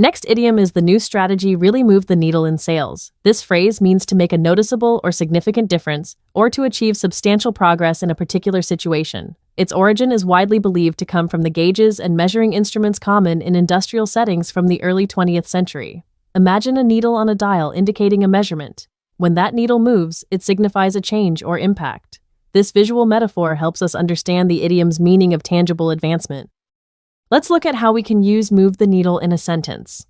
Next idiom is the new strategy really moved the needle in sales. This phrase means to make a noticeable or significant difference, or to achieve substantial progress in a particular situation. Its origin is widely believed to come from the gauges and measuring instruments common in industrial settings from the early 20th century. Imagine a needle on a dial indicating a measurement. When that needle moves, it signifies a change or impact. This visual metaphor helps us understand the idiom's meaning of tangible advancement. Let's look at how we can use move the needle in a sentence.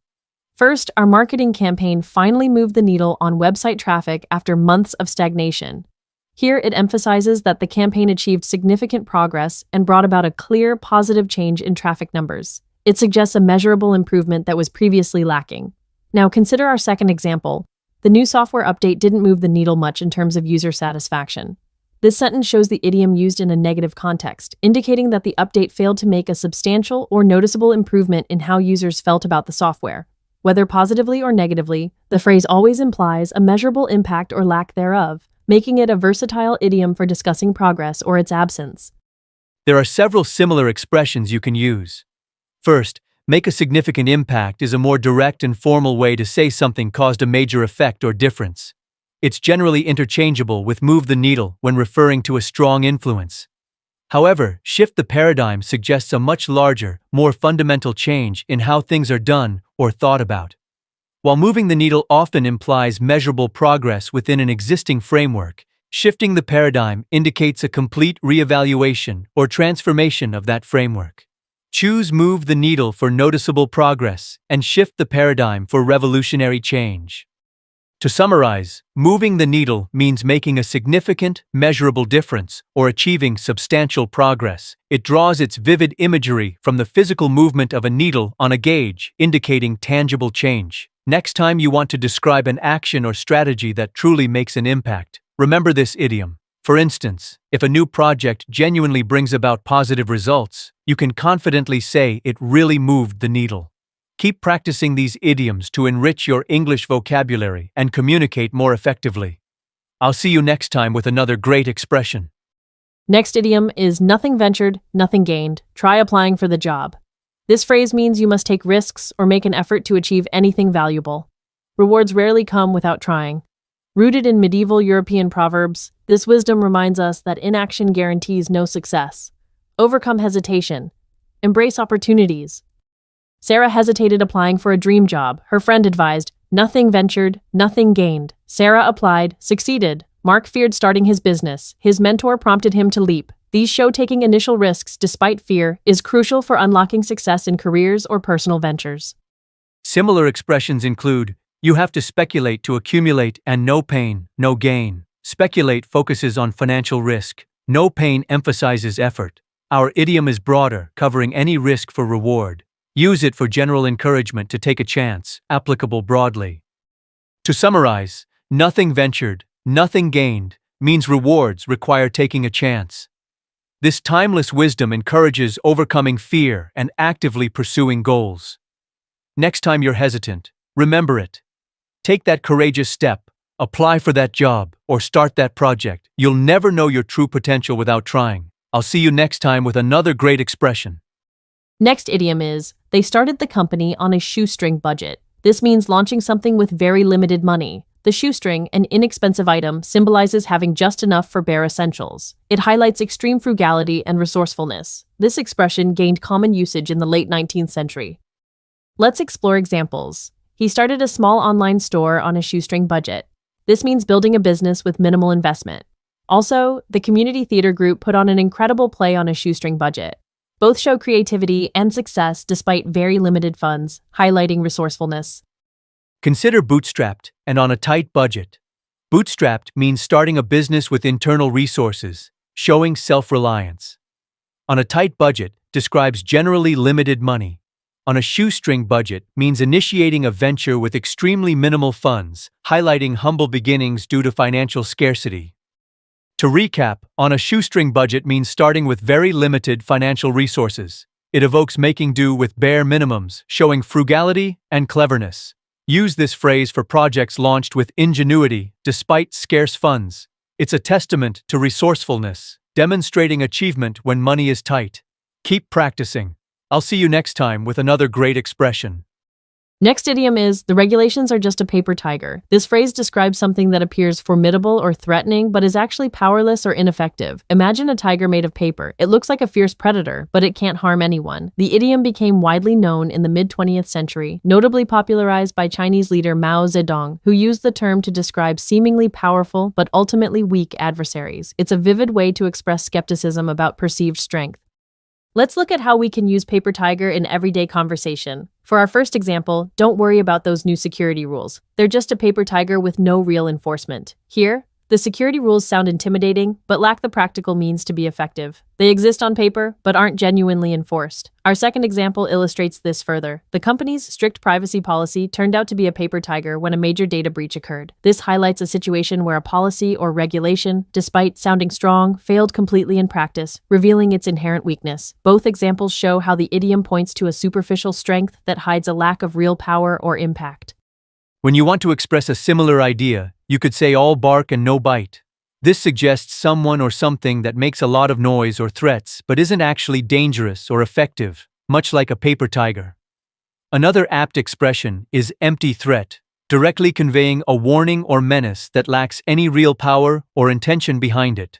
First, our marketing campaign finally moved the needle on website traffic after months of stagnation. Here, it emphasizes that the campaign achieved significant progress and brought about a clear, positive change in traffic numbers. It suggests a measurable improvement that was previously lacking. Now, consider our second example. The new software update didn't move the needle much in terms of user satisfaction. This sentence shows the idiom used in a negative context, indicating that the update failed to make a substantial or noticeable improvement in how users felt about the software. Whether positively or negatively, the phrase always implies a measurable impact or lack thereof, making it a versatile idiom for discussing progress or its absence. There are several similar expressions you can use. First, make a significant impact is a more direct and formal way to say something caused a major effect or difference. It's generally interchangeable with move the needle when referring to a strong influence. However, shift the paradigm suggests a much larger, more fundamental change in how things are done or thought about. While moving the needle often implies measurable progress within an existing framework, shifting the paradigm indicates a complete reevaluation or transformation of that framework. Choose move the needle for noticeable progress and shift the paradigm for revolutionary change. To summarize, moving the needle means making a significant, measurable difference or achieving substantial progress. It draws its vivid imagery from the physical movement of a needle on a gauge, indicating tangible change. Next time you want to describe an action or strategy that truly makes an impact, remember this idiom. For instance, if a new project genuinely brings about positive results, you can confidently say it really moved the needle. Keep practicing these idioms to enrich your English vocabulary and communicate more effectively. I'll see you next time with another great expression. Next idiom is nothing ventured, nothing gained. Try applying for the job. This phrase means you must take risks or make an effort to achieve anything valuable. Rewards rarely come without trying. Rooted in medieval European proverbs, this wisdom reminds us that inaction guarantees no success. Overcome hesitation. Embrace opportunities. Sarah hesitated applying for a dream job. Her friend advised, nothing ventured, nothing gained. Sarah applied, succeeded. Mark feared starting his business. His mentor prompted him to leap. These show taking initial risks despite fear is crucial for unlocking success in careers or personal ventures. Similar expressions include, you have to speculate to accumulate, and no pain, no gain. Speculate focuses on financial risk. No pain emphasizes effort. Our idiom is broader, covering any risk for reward. Use it for general encouragement to take a chance, applicable broadly. To summarize, nothing ventured, nothing gained means rewards require taking a chance. This timeless wisdom encourages overcoming fear and actively pursuing goals. Next time you're hesitant, remember it. Take that courageous step, apply for that job, or start that project. You'll never know your true potential without trying. I'll see you next time with another great expression. Next idiom is, they started the company on a shoestring budget. This means launching something with very limited money. The shoestring, an inexpensive item, symbolizes having just enough for bare essentials. It highlights extreme frugality and resourcefulness. This expression gained common usage in the late 19th century. Let's explore examples. He started a small online store on a shoestring budget. This means building a business with minimal investment. Also, the community theater group put on an incredible play on a shoestring budget. Both show creativity and success despite very limited funds, highlighting resourcefulness. Consider bootstrapped and on a tight budget. Bootstrapped means starting a business with internal resources, showing self-reliance. On a tight budget describes generally limited money. On a shoestring budget means initiating a venture with extremely minimal funds, highlighting humble beginnings due to financial scarcity. To recap, on a shoestring budget means starting with very limited financial resources. It evokes making do with bare minimums, showing frugality and cleverness. Use this phrase for projects launched with ingenuity despite scarce funds. It's a testament to resourcefulness, demonstrating achievement when money is tight. Keep practicing. I'll see you next time with another great expression. Next idiom is, the regulations are just a paper tiger. This phrase describes something that appears formidable or threatening, but is actually powerless or ineffective. Imagine a tiger made of paper. It looks like a fierce predator, but it can't harm anyone. The idiom became widely known in the mid-20th century, notably popularized by Chinese leader Mao Zedong, who used the term to describe seemingly powerful but ultimately weak adversaries. It's a vivid way to express skepticism about perceived strength. Let's look at how we can use paper tiger in everyday conversation. For our first example, don't worry about those new security rules. They're just a paper tiger with no real enforcement. Here, the security rules sound intimidating, but lack the practical means to be effective. They exist on paper, but aren't genuinely enforced. Our second example illustrates this further. The company's strict privacy policy turned out to be a paper tiger when a major data breach occurred. This highlights a situation where a policy or regulation, despite sounding strong, failed completely in practice, revealing its inherent weakness. Both examples show how the idiom points to a superficial strength that hides a lack of real power or impact. When you want to express a similar idea, you could say all bark and no bite. This suggests someone or something that makes a lot of noise or threats but isn't actually dangerous or effective, much like a paper tiger. Another apt expression is empty threat, directly conveying a warning or menace that lacks any real power or intention behind it.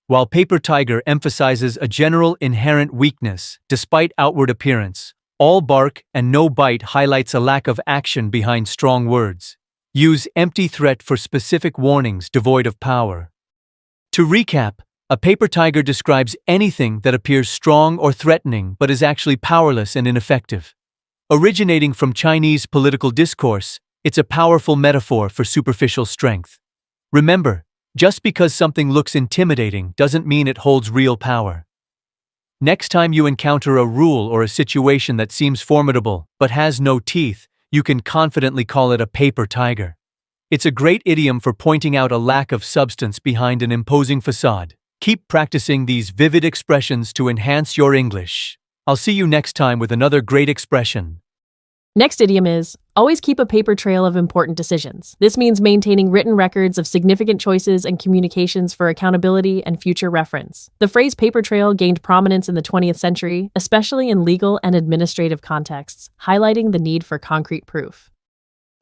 While paper tiger emphasizes a general inherent weakness despite outward appearance, all bark and no bite highlights a lack of action behind strong words. Use empty threat for specific warnings devoid of power. To recap, a paper tiger describes anything that appears strong or threatening but is actually powerless and ineffective. Originating from Chinese political discourse, it's a powerful metaphor for superficial strength. Remember, just because something looks intimidating doesn't mean it holds real power. Next time you encounter a rule or a situation that seems formidable but has no teeth, you can confidently call it a paper tiger. It's a great idiom for pointing out a lack of substance behind an imposing facade. Keep practicing these vivid expressions to enhance your English. I'll see you next time with another great expression. Next idiom is, always keep a paper trail of important decisions. This means maintaining written records of significant choices and communications for accountability and future reference. The phrase paper trail gained prominence in the 20th century, especially in legal and administrative contexts, highlighting the need for concrete proof.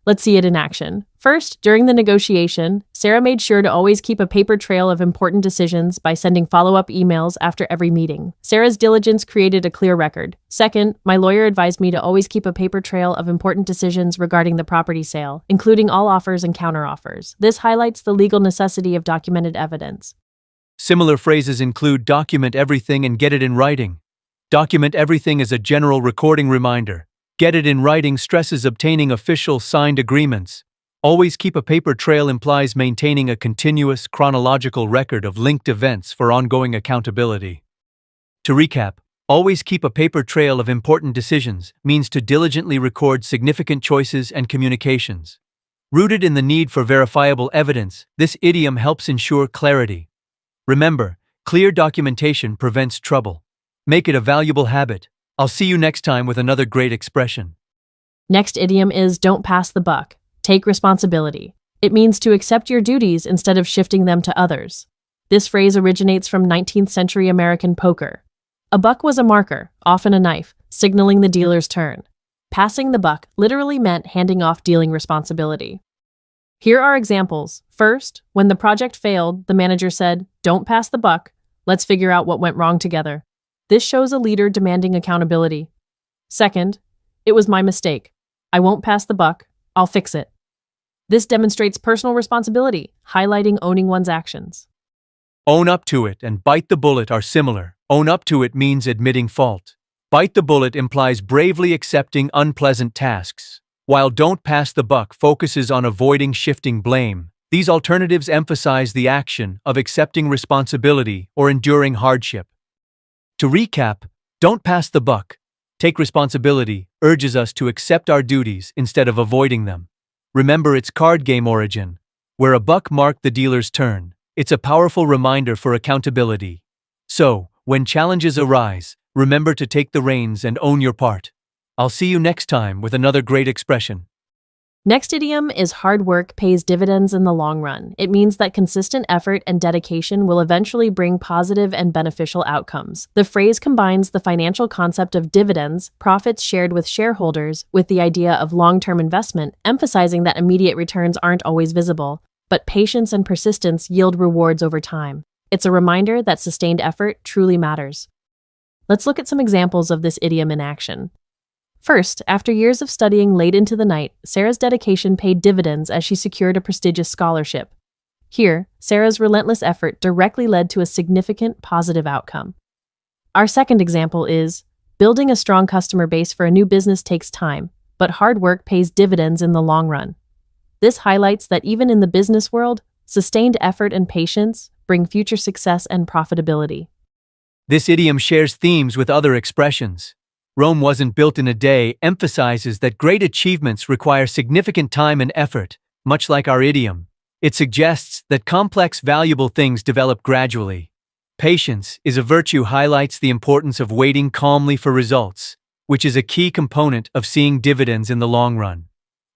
Let's see it in action. First, during the negotiation, Sarah made sure to always keep a paper trail of important decisions by sending follow-up emails after every meeting. Sarah's diligence created a clear record. Second, my lawyer advised me to always keep a paper trail of important decisions regarding the property sale, including all offers and counteroffers. This highlights the legal necessity of documented evidence. Similar phrases include document everything and get it in writing. Document everything is a general recording reminder. Get it in writing stresses obtaining official signed agreements. Always keep a paper trail implies maintaining a continuous chronological record of linked events for ongoing accountability. To recap, always keep a paper trail of important decisions means to diligently record significant choices and communications. Rooted in the need for verifiable evidence, this idiom helps ensure clarity. Remember, clear documentation prevents trouble. Make it a valuable habit. I'll see you next time with another great expression. Next idiom is, don't pass the buck. Take responsibility. It means to accept your duties instead of shifting them to others. This phrase originates from 19th century American poker. A buck was a marker, often a knife, signaling the dealer's turn. Passing the buck literally meant handing off dealing responsibility. Here are examples. First, when the project failed, the manager said, "Don't pass the buck. Let's figure out what went wrong together." This shows a leader demanding accountability. Second, "It was my mistake. I won't pass the buck. I'll fix it." This demonstrates personal responsibility, highlighting owning one's actions. Own up to it and bite the bullet are similar. Own up to it means admitting fault. Bite the bullet implies bravely accepting unpleasant tasks, while don't pass the buck focuses on avoiding shifting blame. These alternatives emphasize the action of accepting responsibility or enduring hardship. To recap, don't pass the buck. Take responsibility urges us to accept our duties instead of avoiding them. Remember its card game origin, where a buck marked the dealer's turn. It's a powerful reminder for accountability. So, when challenges arise, remember to take the reins and own your part. I'll see you next time with another great expression. Next idiom is hard work pays dividends in the long run. It means that consistent effort and dedication will eventually bring positive and beneficial outcomes. The phrase combines the financial concept of dividends, profits shared with shareholders, with the idea of long-term investment, emphasizing that immediate returns aren't always visible, but patience and persistence yield rewards over time. It's a reminder that sustained effort truly matters. Let's look at some examples of this idiom in action. First, after years of studying late into the night, Sarah's dedication paid dividends as she secured a prestigious scholarship. Here, Sarah's relentless effort directly led to a significant positive outcome. Our second example is, building a strong customer base for a new business takes time, but hard work pays dividends in the long run. This highlights that even in the business world, sustained effort and patience bring future success and profitability. This idiom shares themes with other expressions. Rome wasn't built in a day emphasizes that great achievements require significant time and effort, much like our idiom. It suggests that complex, valuable things develop gradually. Patience is a virtue highlights the importance of waiting calmly for results, which is a key component of seeing dividends in the long run.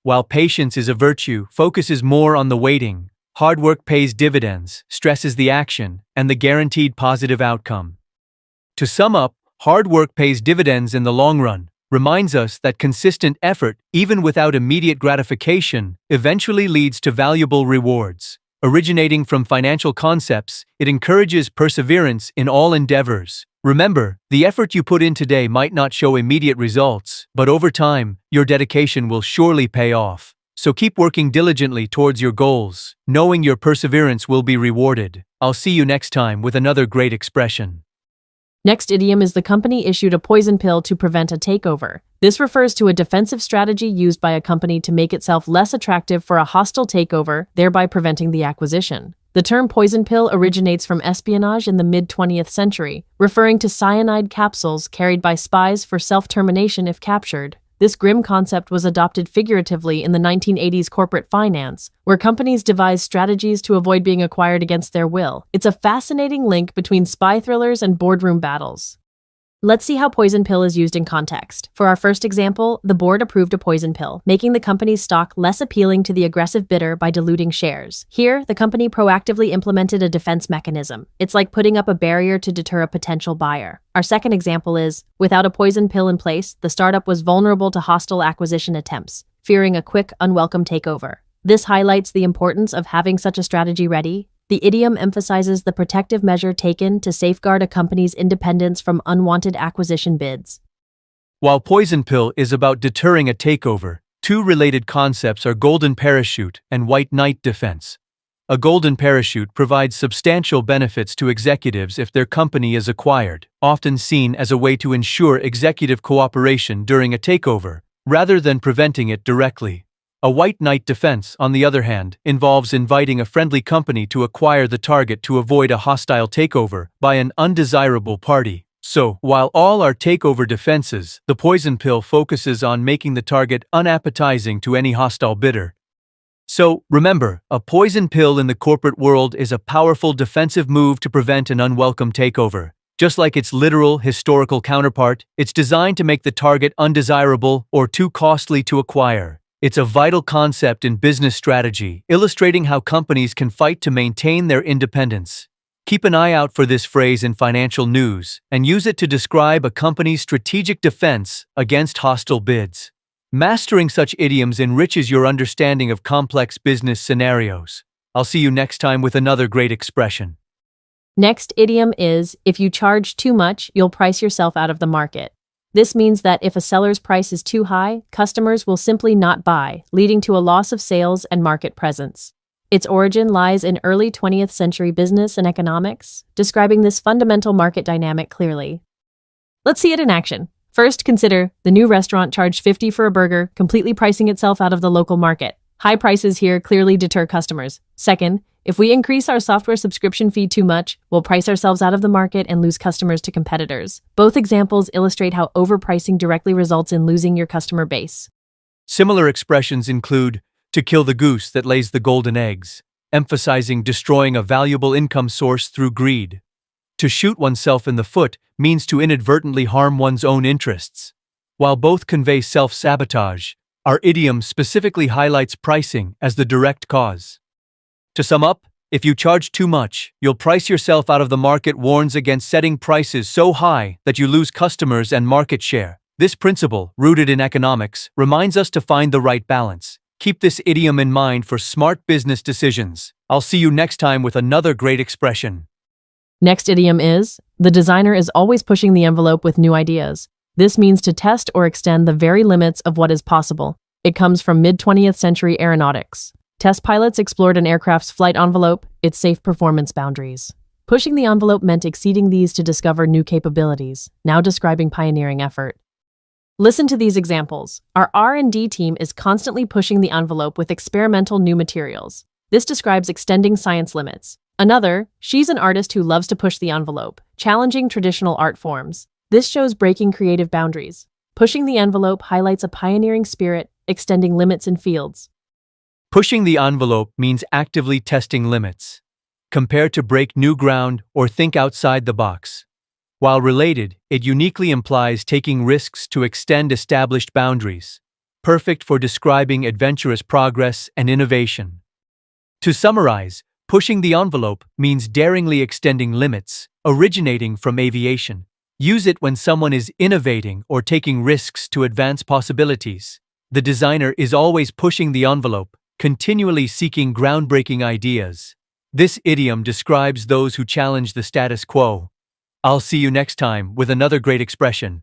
While patience is a virtue, focuses more on the waiting. Hard work pays dividends, stresses the action, and the guaranteed positive outcome. To sum up, hard work pays dividends in the long run, reminds us that consistent effort, even without immediate gratification, eventually leads to valuable rewards. Originating from financial concepts, it encourages perseverance in all endeavors. Remember, the effort you put in today might not show immediate results, but over time, your dedication will surely pay off. So keep working diligently towards your goals, knowing your perseverance will be rewarded. I'll see you next time with another great expression. Next idiom is the company issued a poison pill to prevent a takeover. This refers to a defensive strategy used by a company to make itself less attractive for a hostile takeover, thereby preventing the acquisition. The term poison pill originates from espionage in the mid-20th century, referring to cyanide capsules carried by spies for self-termination if captured. This grim concept was adopted figuratively in the 1980s corporate finance, where companies devised strategies to avoid being acquired against their will. It's a fascinating link between spy thrillers and boardroom battles. Let's see how poison pill is used in context. For our first example, the board approved a poison pill, making the company's stock less appealing to the aggressive bidder by diluting shares. Here, the company proactively implemented a defense mechanism. It's like putting up a barrier to deter a potential buyer. Our second example is, without a poison pill in place, the startup was vulnerable to hostile acquisition attempts, fearing a quick, unwelcome takeover. This highlights the importance of having such a strategy ready. The idiom emphasizes the protective measure taken to safeguard a company's independence from unwanted acquisition bids. While poison pill is about deterring a takeover, two related concepts are golden parachute and white knight defense. A golden parachute provides substantial benefits to executives if their company is acquired, often seen as a way to ensure executive cooperation during a takeover, rather than preventing it directly. A white knight defense, on the other hand, involves inviting a friendly company to acquire the target to avoid a hostile takeover by an undesirable party. So, while all are takeover defenses, the poison pill focuses on making the target unappetizing to any hostile bidder. So, remember, a poison pill in the corporate world is a powerful defensive move to prevent an unwelcome takeover. Just like its literal, historical counterpart, it's designed to make the target undesirable or too costly to acquire. It's a vital concept in business strategy, illustrating how companies can fight to maintain their independence. Keep an eye out for this phrase in financial news, and use it to describe a company's strategic defense against hostile bids. Mastering such idioms enriches your understanding of complex business scenarios. I'll see you next time with another great expression. Next idiom is, if you charge too much, you'll price yourself out of the market. This means that if a seller's price is too high, customers will simply not buy, leading to a loss of sales and market presence. Its origin lies in early 20th century business and economics, describing this fundamental market dynamic clearly. Let's see it in action. First, consider the new restaurant charged $50 for a burger, completely pricing itself out of the local market. High prices here clearly deter customers. Second, if we increase our software subscription fee too much, we'll price ourselves out of the market and lose customers to competitors. Both examples illustrate how overpricing directly results in losing your customer base. Similar expressions include, to kill the goose that lays the golden eggs, emphasizing destroying a valuable income source through greed. To shoot oneself in the foot means to inadvertently harm one's own interests. While both convey self-sabotage, Our idiom specifically highlights pricing as the direct cause. To sum up, if you charge too much, you'll price yourself out of the market warns against setting prices so high that you lose customers and market share. This principle, rooted in economics, reminds us to find the right balance. Keep this idiom in mind for smart business decisions. I'll see you next time with another great expression. Next idiom is, the designer is always pushing the envelope with new ideas. This means to test or extend the very limits of what is possible. It comes from mid-20th century aeronautics. Test pilots explored an aircraft's flight envelope, its safe performance boundaries. Pushing the envelope meant exceeding these to discover new capabilities, now describing pioneering effort. Listen to these examples. Our R&D team is constantly pushing the envelope with experimental new materials. This describes extending science limits. Another, she's an artist who loves to push the envelope, challenging traditional art forms. This shows breaking creative boundaries. Pushing the envelope highlights a pioneering spirit, extending limits in fields. Pushing the envelope means actively testing limits. Compare to break new ground or think outside the box. While related, it uniquely implies taking risks to extend established boundaries, perfect for describing adventurous progress and innovation. To summarize, pushing the envelope means daringly extending limits, originating from aviation. Use it when someone is innovating or taking risks to advance possibilities. The designer is always pushing the envelope, continually seeking groundbreaking ideas. This idiom describes those who challenge the status quo. I'll see you next time with another great expression.